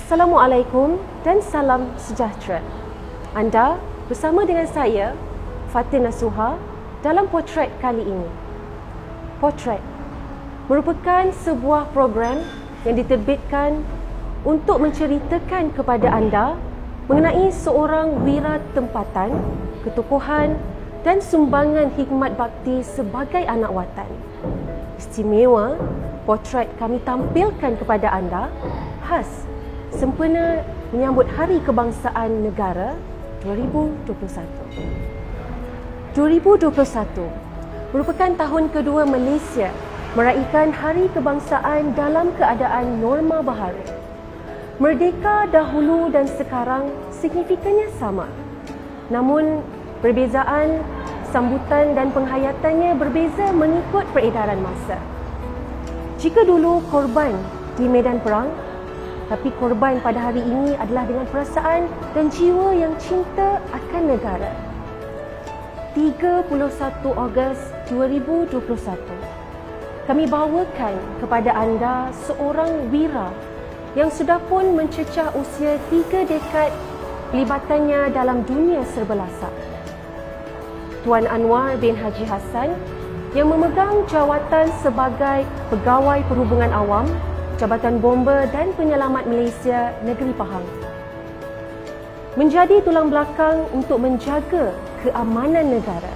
Assalamualaikum dan salam sejahtera. Anda bersama dengan saya, Fatin Nasuha, dalam Potret kali ini. Potret merupakan sebuah program yang diterbitkan untuk menceritakan kepada anda mengenai seorang wira tempatan, ketokohan dan sumbangan hikmat bakti sebagai anak watan. Istimewa, potret kami tampilkan kepada anda khas sempena menyambut Hari Kebangsaan Negara 2021. 2021 merupakan tahun kedua Malaysia meraihkan Hari Kebangsaan dalam keadaan norma baharu. Merdeka dahulu dan sekarang signifikannya sama. Namun, perbezaan sambutan dan penghayatannya berbeza mengikut peredaran masa. Jika dulu korban di medan perang, tapi korban pada hari ini adalah dengan perasaan dan jiwa yang cinta akan negara. 31 Ogos 2021, kami bawakan kepada anda seorang wira yang sudah pun mencecah usia 3 dekad pelibatannya dalam dunia serbelasak. Tuan Anwar bin Haji Hassan yang memegang jawatan sebagai Pegawai Perhubungan Awam, Jabatan Bomba dan Penyelamat Malaysia Negeri Pahang. Menjadi tulang belakang untuk menjaga keamanan negara.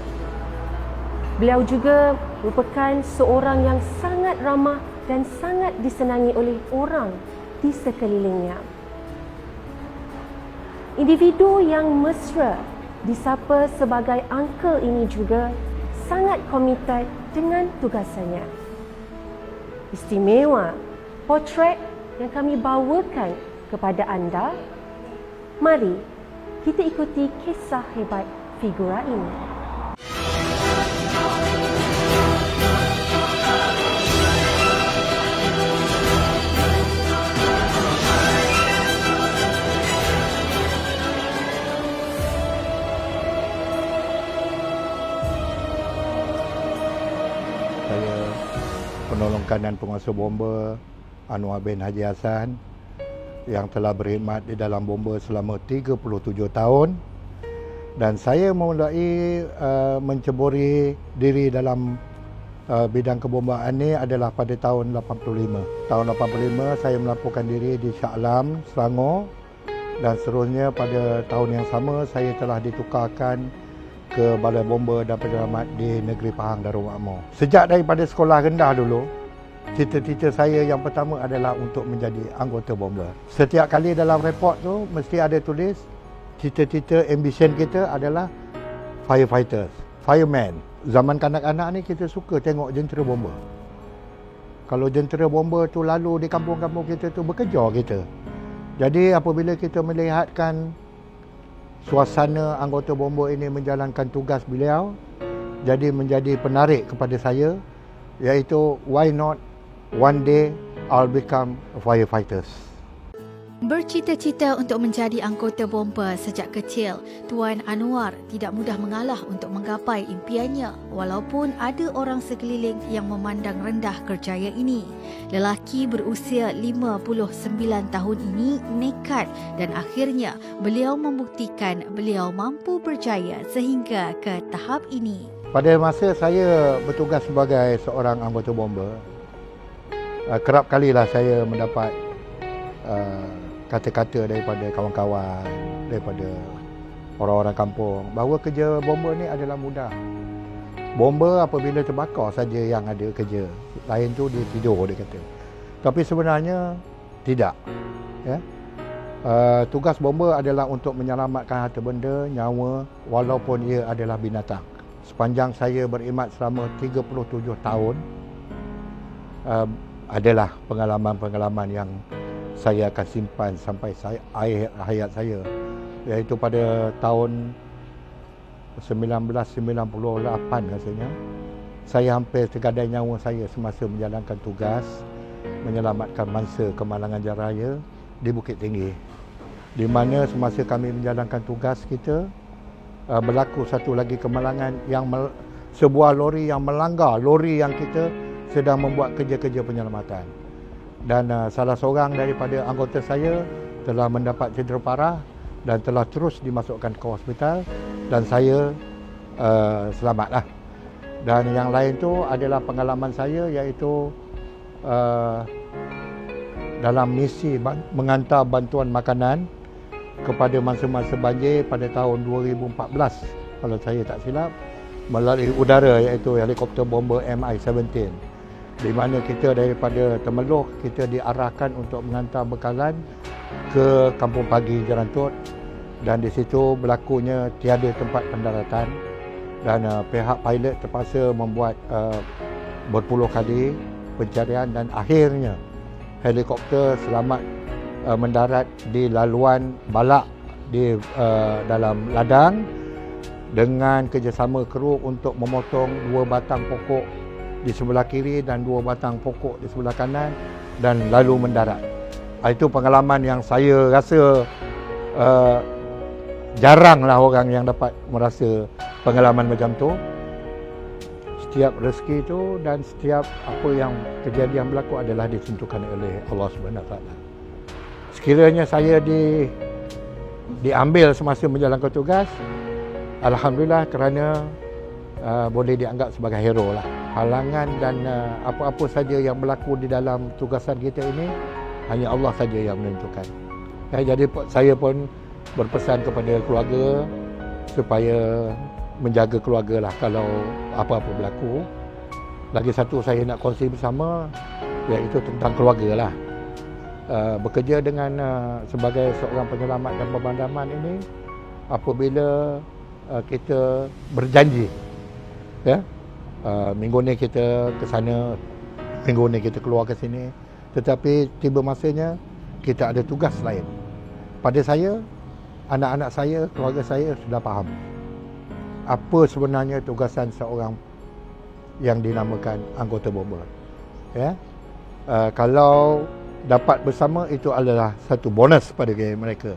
Beliau juga merupakan seorang yang sangat ramah dan sangat disenangi oleh orang di sekelilingnya. Individu yang mesra disapa sebagai uncle ini juga sangat komited dengan tugasannya. Istimewa potret yang kami bawakan kepada anda. Mari kita ikuti kisah hebat figura ini. Saya penolong kanan penguasa bomba Anwar bin Haji Hassan yang telah berkhidmat di dalam bomba selama 37 tahun, dan saya memulai menceburi diri dalam bidang kebombaan ini adalah pada tahun 85. Tahun 85 saya melaporkan diri di Shah Alam, Selangor, dan seterusnya pada tahun yang sama saya telah ditukarkan ke Balai Bomba dan Penyelamat di Negeri Pahang, Darul Makmur. Sejak daripada sekolah rendah dulu, cita-cita saya yang pertama adalah untuk menjadi anggota bomba. Setiap kali dalam report tu mesti ada tulis cita-cita ambition kita adalah firefighters, fireman. Zaman kanak-kanak ni kita suka tengok jentera bomba. Kalau jentera bomba tu lalu di kampung-kampung kita tu bekerja kita. Jadi apabila kita melihatkan suasana anggota bomba ini menjalankan tugas beliau, jadi menjadi penarik kepada saya, iaitu why not one day I'll become a firefighters. Bercita-cita untuk menjadi anggota bomba sejak kecil, Tuan Anwar tidak mudah mengalah untuk menggapai impiannya walaupun ada orang sekeliling yang memandang rendah kerjaya ini. Lelaki berusia 59 tahun ini nekat dan akhirnya beliau membuktikan beliau mampu berjaya sehingga ke tahap ini. Pada masa saya bertugas sebagai seorang anggota bomba, kerap kalilah saya mendapat kata-kata daripada kawan-kawan, daripada orang-orang kampung bahawa kerja bomba ni adalah mudah. Bomba apabila terbakar saja yang ada kerja, lain tu dia tidur, dia kata. Tapi sebenarnya tidak, ya. Tugas bomba adalah untuk menyelamatkan harta benda, nyawa, walaupun ia adalah binatang. Sepanjang saya berkhidmat selama 37 tahun, adalah pengalaman-pengalaman yang saya akan simpan sampai akhir hayat saya, iaitu pada tahun 1998 rasanya, saya hampir tergadai nyawa saya semasa menjalankan tugas menyelamatkan mangsa Kemalangan Raya di Bukit Tinggi, di mana semasa kami menjalankan tugas kita, berlaku satu lagi kemalangan yang sebuah lori yang melanggar lori yang kita sedang membuat kerja-kerja penyelamatan. Dan salah seorang daripada anggota saya telah mendapat cedera parah dan telah terus dimasukkan ke hospital, dan saya selamatlah. Dan yang lain tu adalah pengalaman saya, iaitu dalam misi mengantar bantuan makanan kepada mangsa-mangsa banjir pada tahun 2014 kalau saya tak silap, melalui udara, iaitu helikopter bomber Mi-17, di mana kita daripada Temeloh kita diarahkan untuk mengantar bekalan ke Kampung Pagi Jerantut, dan di situ berlakunya tiada tempat pendaratan, dan pihak pilot terpaksa membuat berpuluh kali pencarian, dan akhirnya helikopter selamat mendarat di laluan Balak di dalam ladang dengan kerjasama kru untuk memotong 2 batang pokok di sebelah kiri dan 2 batang pokok di sebelah kanan, dan lalu mendarat. Itu pengalaman yang saya rasa jaranglah orang yang dapat merasa pengalaman macam tu. Setiap rezeki itu dan setiap apa yang kejadian berlaku adalah ditentukan oleh Allah SWT. Sekiranya saya diambil semasa menjalankan tugas, alhamdulillah, kerana boleh dianggap sebagai hero lah. Halangan dan apa-apa saja yang berlaku di dalam tugasan kita ini, hanya Allah saja yang menentukan. Jadi saya pun berpesan kepada keluarga supaya menjaga keluarga lah kalau apa-apa berlaku. Lagi satu saya nak kongsi bersama, iaitu tentang keluarga lah. Bekerja dengan sebagai seorang penyelamat dan pemadaman ini, apabila kita berjanji, ya, minggu ni kita ke sana, minggu ni kita keluar ke sini, tetapi tiba masanya kita ada tugas lain. Pada saya, anak-anak saya, keluarga saya sudah faham apa sebenarnya tugasan seorang yang dinamakan anggota bomber. Ya, kalau dapat bersama itu adalah satu bonus pada mereka.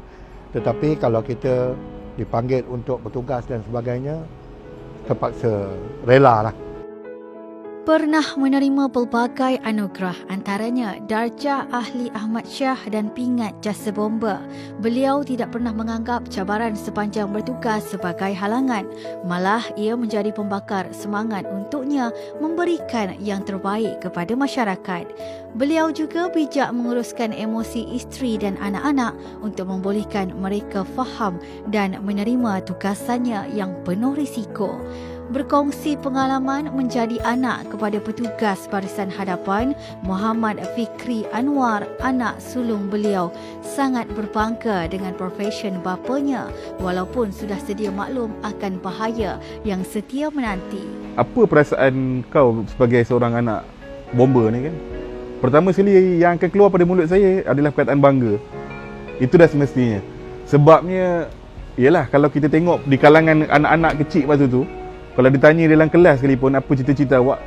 Tetapi kalau kita dipanggil untuk bertugas dan sebagainya, terpaksa rela lah. Pernah menerima pelbagai anugerah, antaranya Darjah Ahli Ahmad Shah dan Pingat Jasa Bomber. Beliau tidak pernah menganggap cabaran sepanjang bertugas sebagai halangan. Malah ia menjadi pembakar semangat untuknya memberikan yang terbaik kepada masyarakat. Beliau juga bijak menguruskan emosi isteri dan anak-anak untuk membolehkan mereka faham dan menerima tugasannya yang penuh risiko. Berkongsi pengalaman menjadi anak kepada petugas barisan hadapan, Muhammad Fikri Anwar, anak sulung beliau, sangat berbangga dengan profesen bapanya walaupun sudah sedia maklum akan bahaya yang setia menanti. Apa perasaan kau sebagai seorang anak bomber ni kan? Pertama sekali yang akan keluar pada mulut saya adalah perkataan bangga. Itu dah semestinya. Sebabnya, ialah kalau kita tengok di kalangan anak-anak kecil masa tu, kalau ditanya dalam kelas sekalipun apa cita-cita awak,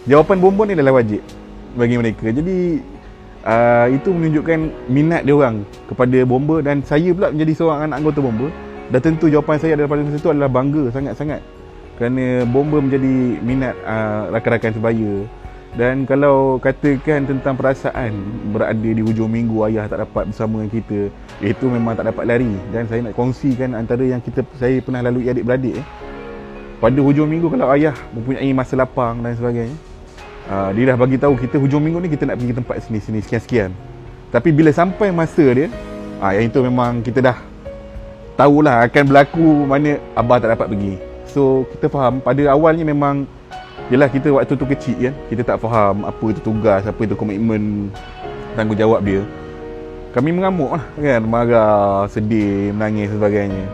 jawapan bomber ni adalah wajib bagi mereka. Jadi itu menunjukkan minat dia orang kepada bomber, dan saya pula menjadi seorang anak anggota bomber. Dah tentu jawapan saya pada masa itu adalah bangga sangat-sangat, kerana bomber menjadi minat rakan-rakan sebaya. Dan kalau katakan tentang perasaan berada di hujung minggu ayah tak dapat bersama dengan kita, itu memang tak dapat lari. Dan saya nak kongsikan antara yang saya pernah lalui adik-beradik. Pada hujung minggu kalau ayah mempunyai masa lapang dan sebagainya, dia dah bagi tahu kita hujung minggu ni kita nak pergi tempat sini sekian-sekian. Tapi bila sampai masa dia, yang itu memang kita dah tahulah akan berlaku mana abah tak dapat pergi. So kita faham pada awalnya memang, yelah kita waktu tu kecil kan, kita tak faham apa itu tugas, apa itu komitmen, tanggungjawab dia. Kami mengamuk lah kan, marah, sedih, menangis dan sebagainya.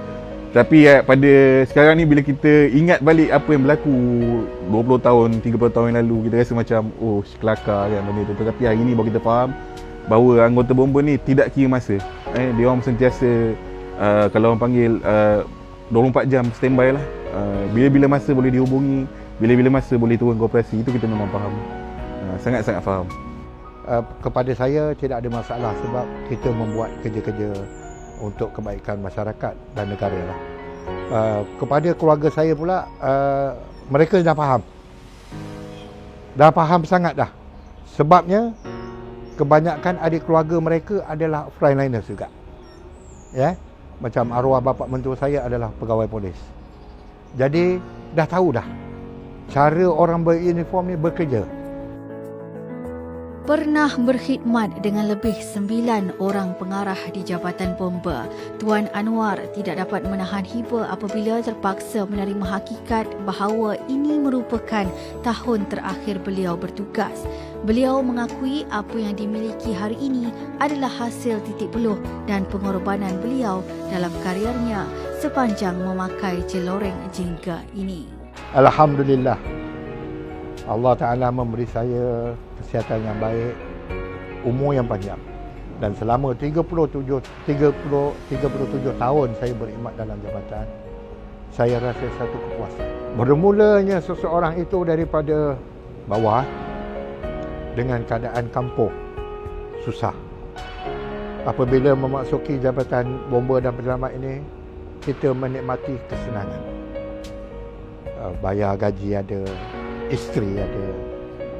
Tapi pada sekarang ni bila kita ingat balik apa yang berlaku 20 tahun, 30 tahun yang lalu, kita rasa macam kelakar kan benda tu. Tapi hari ni baru kita faham bahawa anggota bomber ni tidak kira masa. Dia orang sentiasa kalau orang panggil 24 jam standby lah. Bila-bila masa boleh dihubungi, bila-bila masa boleh turun ke operasi, itu kita memang faham. Sangat-sangat faham. Kepada saya tidak ada masalah sebab kita membuat kerja-kerja untuk kebaikan masyarakat dan negara lah. Kepada keluarga saya pula, mereka dah faham sangat dah. Sebabnya kebanyakan adik keluarga mereka adalah frontliners juga. Ya, macam arwah bapa mentua saya adalah pegawai polis. Jadi dah tahu dah cara orang beruniform ni bekerja. Pernah berkhidmat dengan lebih 9 orang pengarah di Jabatan Bomba, Tuan Anwar tidak dapat menahan hiba apabila terpaksa menerima hakikat bahawa ini merupakan tahun terakhir beliau bertugas. Beliau mengakui apa yang dimiliki hari ini adalah hasil titik peluh dan pengorbanan beliau dalam kariernya sepanjang memakai celoreng jingga ini. Alhamdulillah, Allah Ta'ala memberi saya kesihatan yang baik, umur yang panjang. Dan selama 37 tahun saya berkhidmat dalam jabatan, saya rasa satu kepuasan. Bermulanya seseorang itu daripada bawah dengan keadaan kampung susah. Apabila memasuki Jabatan Bomba dan Penyelamat ini, kita menikmati kesenangan. Bayar gaji ada, isteri ada,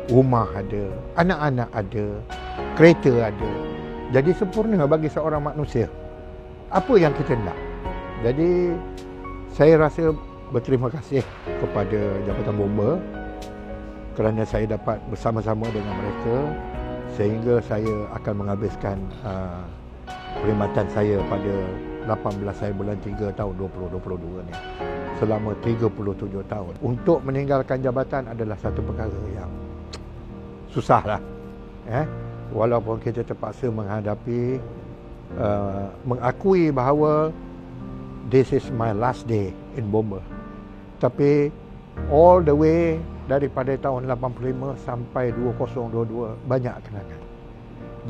rumah ada, anak-anak ada, kereta ada. Jadi sempurna bagi seorang manusia. Apa yang kita nak? Jadi saya rasa berterima kasih kepada Jabatan Bomba kerana saya dapat bersama-sama dengan mereka sehingga saya akan menghabiskan perkhidmatan saya pada 18 hari bulan 3 tahun 2022 ni. Selama 37 tahun. Untuk meninggalkan jabatan adalah satu perkara yang susahlah. Walaupun kita terpaksa menghadapi, mengakui bahawa this is my last day in Bomba. Tapi all the way daripada tahun 85 sampai 2022 banyak kenangan.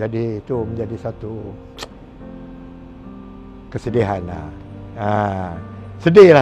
Jadi itu menjadi satu kesedihan lah. Sedih.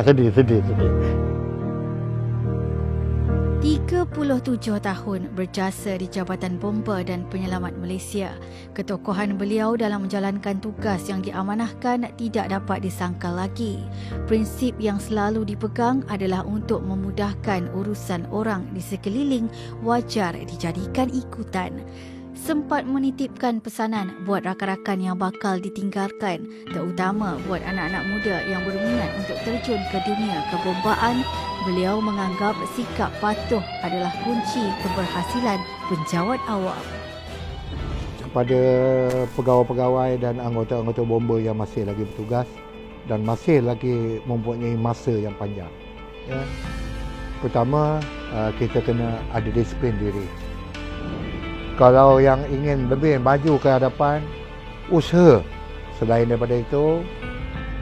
37 tahun berjasa di Jabatan Bomba dan Penyelamat Malaysia. Ketokohan beliau dalam menjalankan tugas yang diamanahkan tidak dapat disangkal lagi. Prinsip yang selalu dipegang adalah untuk memudahkan urusan orang di sekeliling wajar dijadikan ikutan. Sempat menitipkan pesanan buat rakan-rakan yang bakal ditinggalkan, terutama buat anak-anak muda yang berminat untuk terjun ke dunia kebombaan. Beliau menganggap sikap patuh adalah kunci keberhasilan penjawat awam. Kepada pegawai-pegawai dan anggota-anggota bomba yang masih lagi bertugas dan masih lagi mempunyai masa yang panjang. Pertama, kita kena ada disiplin diri. Kalau yang ingin lebih maju ke hadapan, usaha. Selain daripada itu,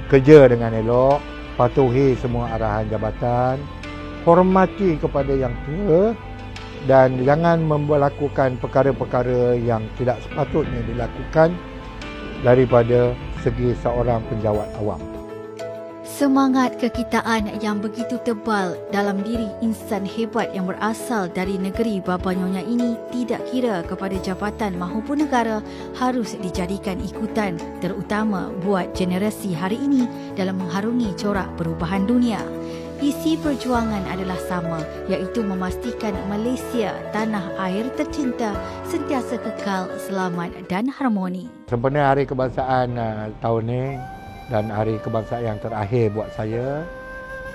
kerja dengan elok, patuhi semua arahan jabatan, hormati kepada yang tua dan jangan melakukan perkara-perkara yang tidak sepatutnya dilakukan daripada segi seorang penjawat awam. Semangat kekitaan yang begitu tebal dalam diri insan hebat yang berasal dari negeri Baba Nyonya ini tidak kira kepada jabatan mahupun negara harus dijadikan ikutan, terutama buat generasi hari ini dalam mengharungi corak perubahan dunia. Isi perjuangan adalah sama, iaitu memastikan Malaysia, tanah air tercinta, sentiasa kekal, selamat dan harmoni. Sempena Hari Kebangsaan tahun ini dan hari kebangsaan yang terakhir buat saya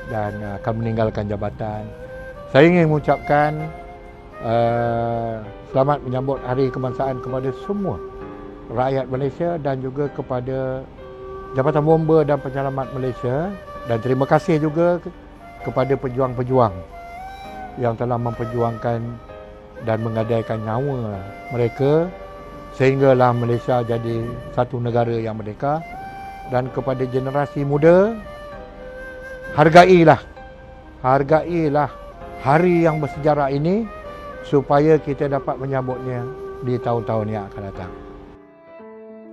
dan akan meninggalkan jabatan. Saya ingin mengucapkan selamat menyambut Hari Kebangsaan kepada semua rakyat Malaysia dan juga kepada Jabatan Bomba dan Penyelamat Malaysia, dan terima kasih juga kepada pejuang-pejuang yang telah memperjuangkan dan menggadaikan nyawa mereka sehinggalah Malaysia jadi satu negara yang merdeka. Dan kepada generasi muda, hargailah hari yang bersejarah ini supaya kita dapat menyambutnya di tahun-tahun yang akan datang.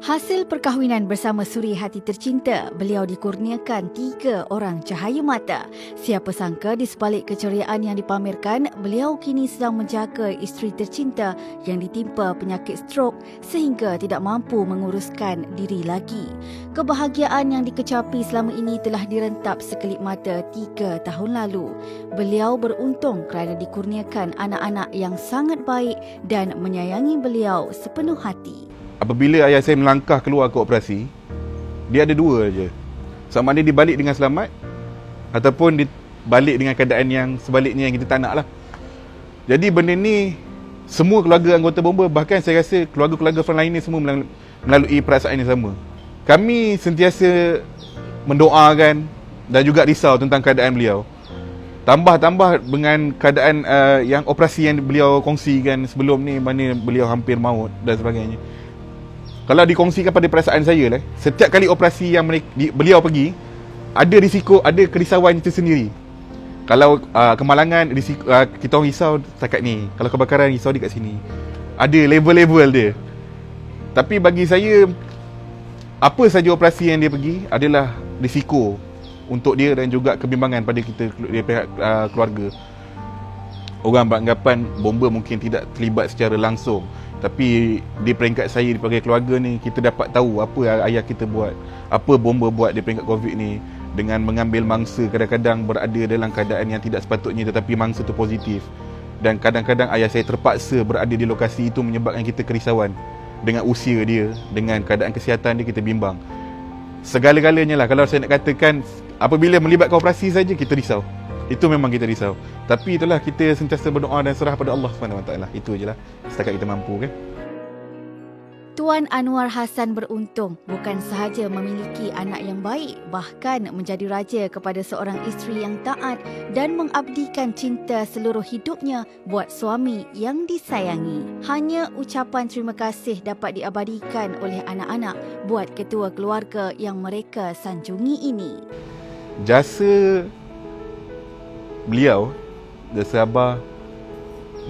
Hasil perkahwinan bersama suri hati tercinta, beliau dikurniakan 3 orang cahaya mata. Siapa sangka di sebalik keceriaan yang dipamerkan, beliau kini sedang menjaga isteri tercinta yang ditimpa penyakit strok sehingga tidak mampu menguruskan diri lagi. Kebahagiaan yang dikecapi selama ini telah direntap sekelip mata 3 tahun lalu. Beliau beruntung kerana dikurniakan anak-anak yang sangat baik dan menyayangi beliau sepenuh hati. Apabila ayah saya melangkah keluar ke operasi, dia ada 2 je. Sama ada dia balik dengan selamat ataupun dia balik dengan keadaan yang sebaliknya yang kita tak nak lah. Jadi benda ni semua keluarga anggota bomba, bahkan saya rasa keluarga-keluarga frontline ni semua melalui perasaan yang sama. Kami sentiasa mendoakan dan juga risau tentang keadaan beliau. Tambah dengan keadaan yang operasi yang beliau kongsikan sebelum ni, mana beliau hampir maut dan sebagainya. Kalau dikongsikan pada perasaan saya lah, setiap kali operasi yang beliau pergi, ada risiko, ada kerisauan itu sendiri. Kalau kemalangan, risiko, kita orang risau setakat ni. Kalau kebakaran, risau dia kat sini. Ada level-level dia. Tapi bagi saya, apa saja operasi yang dia pergi adalah risiko untuk dia dan juga kebimbangan pada kita, dia pihak keluarga. Orang beranggapan bomba mungkin tidak terlibat secara langsung, tapi di peringkat saya, di peringkat keluarga ni, kita dapat tahu apa ayah kita buat, apa bomba buat di peringkat COVID ni, dengan mengambil mangsa, kadang-kadang berada dalam keadaan yang tidak sepatutnya tetapi mangsa tu positif. Dan kadang-kadang ayah saya terpaksa berada di lokasi itu menyebabkan kita kerisauan. Dengan usia dia, dengan keadaan kesihatan dia, kita bimbang. Segala-galanya lah, kalau saya nak katakan, apabila melibatkan operasi saja, kita risau. Itu memang kita risau. Tapi itulah, kita sentiasa berdoa dan serah pada Allah SWT. Itu je lah setakat kita mampu kan. Tuan Anwar Hassan beruntung bukan sahaja memiliki anak yang baik, bahkan menjadi raja kepada seorang isteri yang taat dan mengabdikan cinta seluruh hidupnya buat suami yang disayangi. Hanya ucapan terima kasih dapat diabadikan oleh anak-anak buat ketua keluarga yang mereka sanjungi ini. Jasa beliau, jasa abah,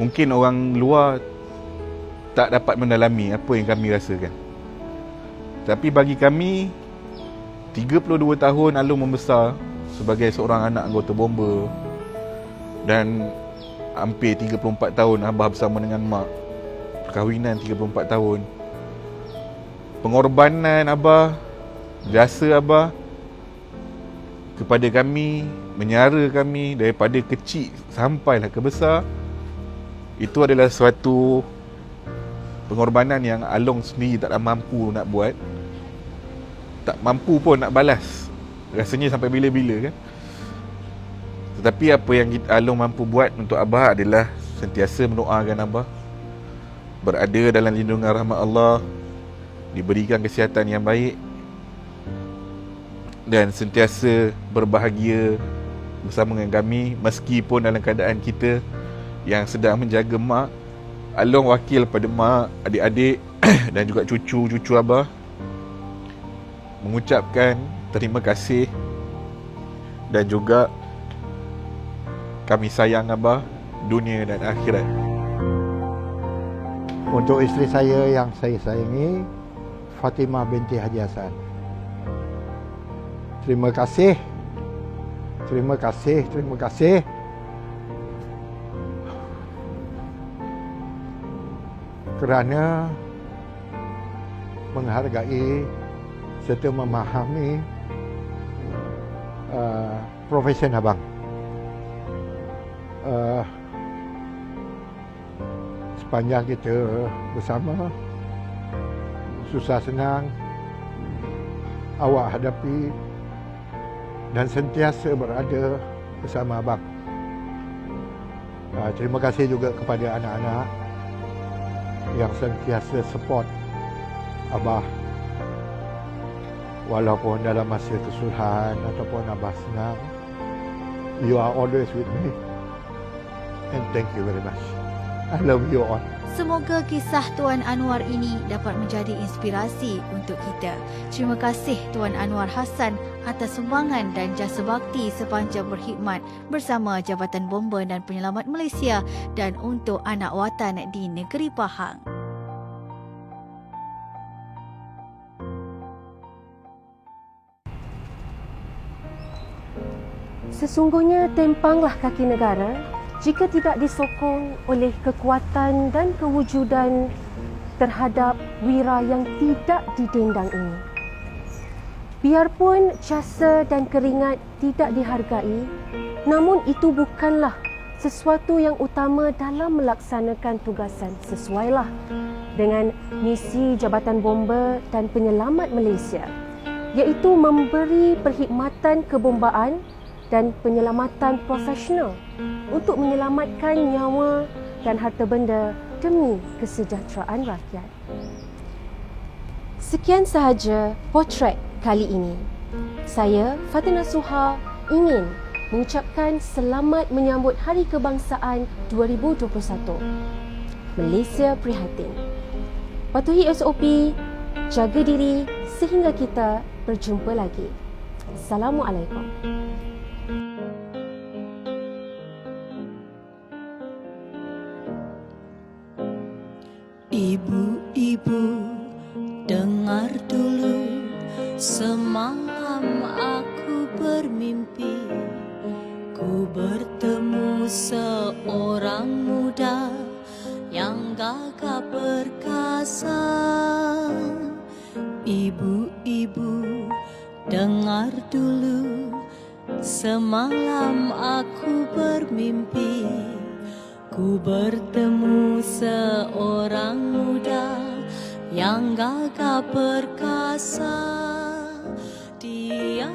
mungkin orang luar tak dapat mendalami apa yang kami rasakan. Tapi bagi kami, 32 tahun Alung membesar sebagai seorang anak anggota bomba, dan hampir 34 tahun abah bersama dengan mak, perkahwinan 34 tahun, pengorbanan abah, jasa abah kepada kami, menyara kami daripada kecil sampailah ke besar, itu adalah suatu pengorbanan yang Along sendiri taklah mampu nak buat, tak mampu pun nak balas. Rasanya sampai bila-bila kan. Tetapi apa yang Along mampu buat untuk abah adalah sentiasa mendoakan abah berada dalam lindungan rahmat Allah, diberikan kesihatan yang baik, dan sentiasa berbahagia bersama dengan kami meskipun dalam keadaan kita yang sedang menjaga mak. Along wakil pada mak, adik-adik dan juga cucu-cucu abah mengucapkan terima kasih dan juga kami sayang abah dunia dan akhirat. Untuk isteri saya yang saya sayangi, Fatimah binti Haji Hassan, terima kasih, terima kasih, terima kasih kerana menghargai serta memahami profesi abang. Sepanjang kita bersama, susah senang awak hadapi dan sentiasa berada bersama abang. Terima kasih juga kepada anak-anak yang sentiasa support abah, walaupun dalam masa kesusahan ataupun abah senang. You are always with me, and thank you very much. I love you all. Semoga kisah Tuan Anwar ini dapat menjadi inspirasi untuk kita. Terima kasih Tuan Anwar Hassan atas sumbangan dan jasa bakti sepanjang berkhidmat bersama Jabatan Bomba dan Penyelamat Malaysia dan untuk anak watan di negeri Pahang. Sesungguhnya tempanglah kaki negara jika tidak disokong oleh kekuatan dan kewujudan terhadap wira yang tidak didendang ini. Biarpun jasa dan keringat tidak dihargai, namun itu bukanlah sesuatu yang utama dalam melaksanakan tugasan. Sesuailah dengan misi Jabatan Bomba dan Penyelamat Malaysia, iaitu memberi perkhidmatan kebombaan dan penyelamatan profesional untuk menyelamatkan nyawa dan harta benda demi kesejahteraan rakyat. Sekian sahaja potret kali ini. Saya, Fatina Suha, ingin mengucapkan selamat menyambut Hari Kebangsaan 2021. Malaysia prihatin. Patuhi SOP, jaga diri sehingga kita berjumpa lagi. Assalamualaikum. Ibu-ibu, dengar dulu, semalam aku bermimpi, ku bertemu seorang muda yang gagah perkasa. Ibu-ibu, dengar dulu, semalam aku bermimpi, ku bertemu seorang muda yang gagah perkasa. Dia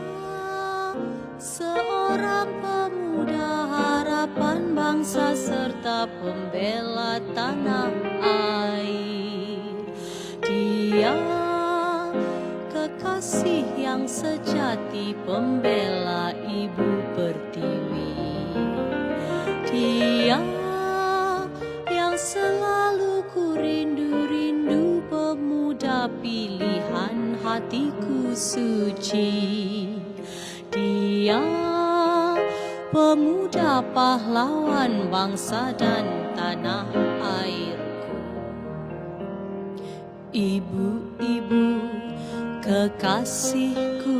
seorang pemuda harapan bangsa serta pembela tanah air. Dia kekasih yang sejati, pembela ibu pertiwi. Dia yang selalu ku rindu-rindu, pemuda pilihan hatiku suci. Dia pemuda pahlawan bangsa dan tanah airku. Ibu-ibu, kekasihku,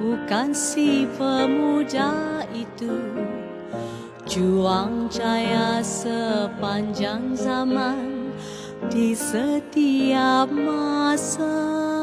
bukan si pemuda itu. Juang jaya sepanjang zaman di setiap masa.